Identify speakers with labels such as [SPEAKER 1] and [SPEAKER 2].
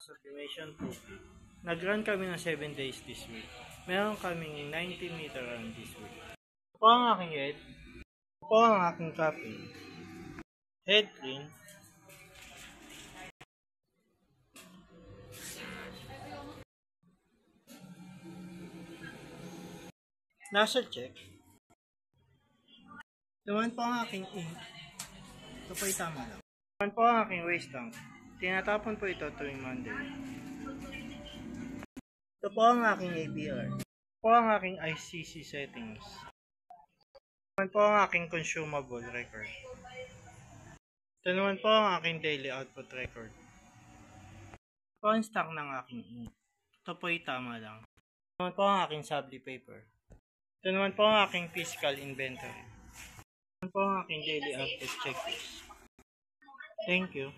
[SPEAKER 1] Sublimation 2. Nag-run kami ng 7 days this week. Meron kaming 19-meter run this week. Ito po ang aking head. Ito po ang aking cupping. Head clean. Muscle check. Naman po ang aking ink. Ito po ay tama lang. Naman po ang aking waist tank. Tinatapon po ito tuwing Monday. Ito po ang aking APR. Ito po ang aking ICC settings. Ito po ang aking consumable record. Ito naman po ang aking daily output record. Ito po ang stock ng aking ink. Ito po ay tama lang. Ito naman po ang aking subli paper. Ito naman po ang aking physical inventory. Ito naman po ang aking daily output checklist. Thank you.